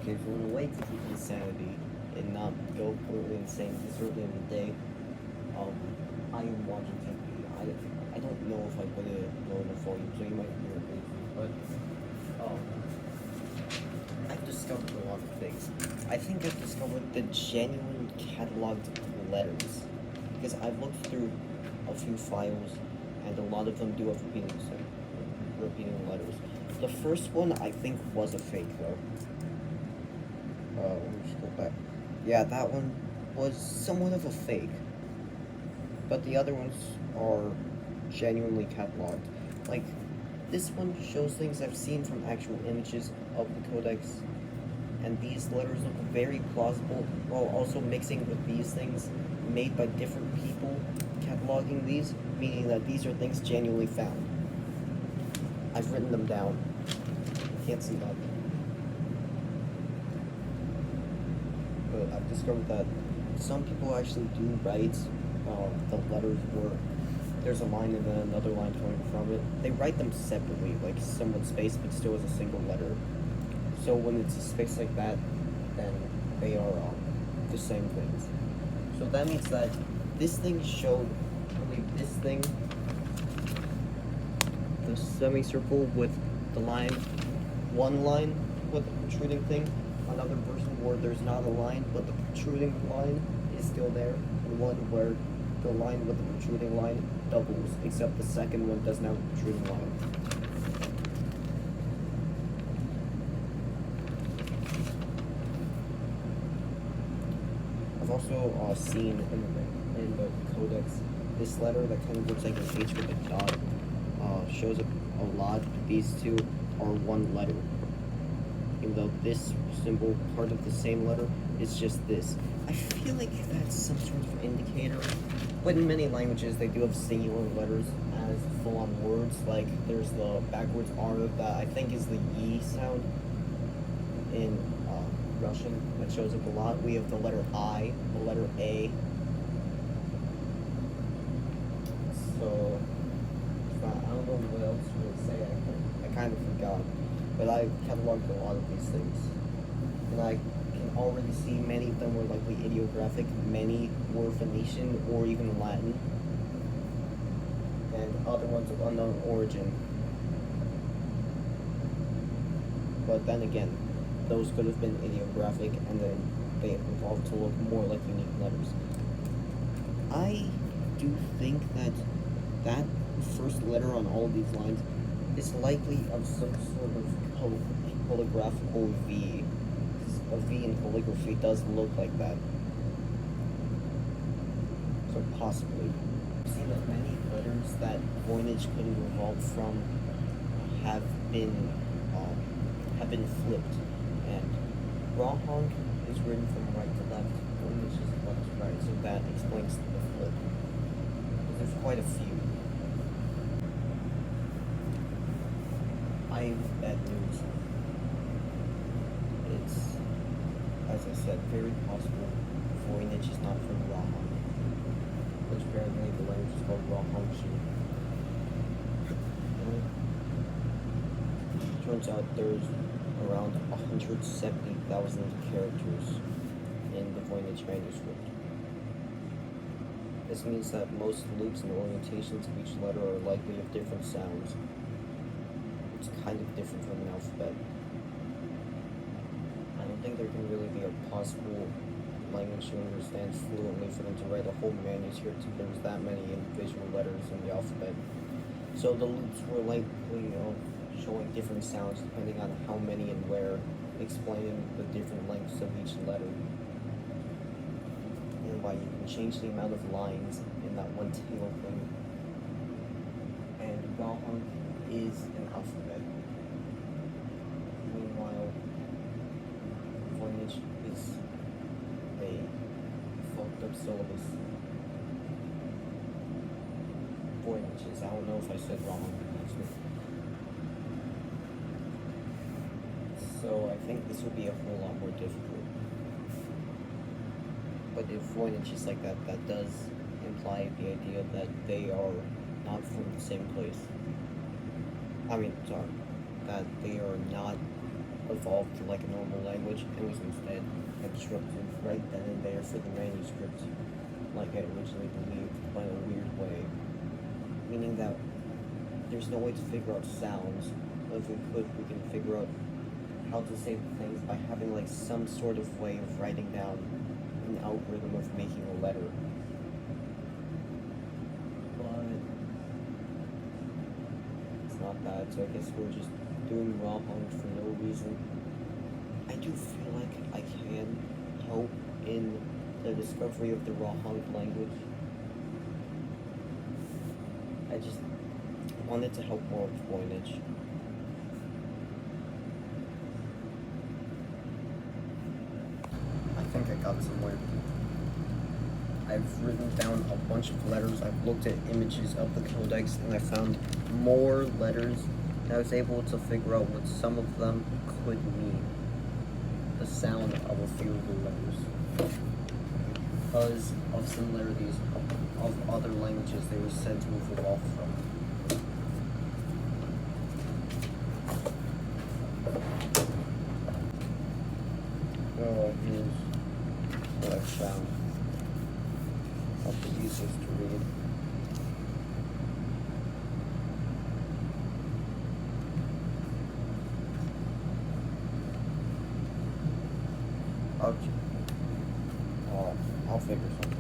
Okay, so in a way to keep insanity and not go completely insane, because early in the day, um, I am watching TV. I don't know if I put it low enough volume, so you might hear it briefly, but um, I've discovered a lot of things. I think I've discovered the genuine cataloged letters, because I've looked through a few files, and a lot of them do have repeating letters. The first one I think was a fake though. Let me just go back. Yeah, that one was somewhat of a fake, but the other ones are genuinely cataloged. Like, this one shows things I've seen from actual images of the codex, and these letters look very plausible while also mixing with these things made by different people cataloging these, meaning that these are things genuinely found. I've written them down. Can't see that. But I've discovered that some people actually do write the letters where there's a line and then another line coming from it. They write them separately, like somewhat spaced, but still as a single letter. So when it's spaced like that, then they are the same things. So that means that this thing showed, I believe this thing, the semicircle with the line, one line with the protruding thing, another version where there's not a line, but the protruding line is still there, and one where the line with the protruding line doubles, except the second one doesn't have a protruding line. I've also seen in the codex this letter that kind of looks like an H with a dot. Shows up a lot. These two are one letter, even though this symbol, part of the same letter, is just this. I feel like that's some sort of indicator, but in many languages they do have singular letters as full-on words. Like there's the backwards R that I think is the Y sound in Russian that shows up a lot. We have the letter I, the letter A. So I don't know what else to really say. I kind of forgot, but I cataloged a lot of these things, and I can already see many of them were likely ideographic, many were Phoenician or even Latin, and other ones of unknown origin. But then again, those could have been ideographic, and then they evolved to look more like unique letters. I do think that that first letter on all of these lines is likely of some sort of calligraphical V. A V in calligraphy does look like that. So possibly. I've seen that many letters that coinage could have evolved from have been flipped. And Rohonc is written from right to left, coinage is left to right, so that explains the flip. There's quite a few. I have bad news. It's, as I said, very possible Voynich is not from Rohonc, which apparently the language is called Rohoncian. Turns out there's around 170,000 characters in the Voynich manuscript. This means that most loops and orientations of each letter are likely of different sounds. It's kind of different from an alphabet. I don't think there can really be a possible language to understand fluently for them to write a whole manuscript if there's that many individual letters in the alphabet. So the loops were likely, showing different sounds depending on how many and where, explaining the different lengths of each letter. And why you can change the amount of lines in that one tail thing. And Rohonc is an alphabet. Meanwhile, Voynich is a fucked up syllabus. Voyniches, I don't know if I said wrong, actually. So I think this would be a whole lot more difficult. But if Voynich is like that, that does imply the idea that they are not from the same place. That they are not evolved to like a normal language and was instead constructed right then and there for the manuscript, like I originally believed, by a weird way. Meaning that there's no way to figure out sounds, but if we could, we can figure out how to say things by having like some sort of way of writing down an algorithm of making a letter. But it's not bad, so I guess we're just doing Rohonc for no reason. I do feel like I can help in the discovery of the Rohonc language. I just wanted to help more with Voynich. I think I got somewhere. I've written down a bunch of letters, I've looked at images of the codex, and I found more letters, and I was able to figure out what some of them could mean. The sound of a few of the letters. Because of similarities of other languages they were said to have evolved from. Oh, here's what I found. Not the easiest to read. Okay. Oh, I'll figure something.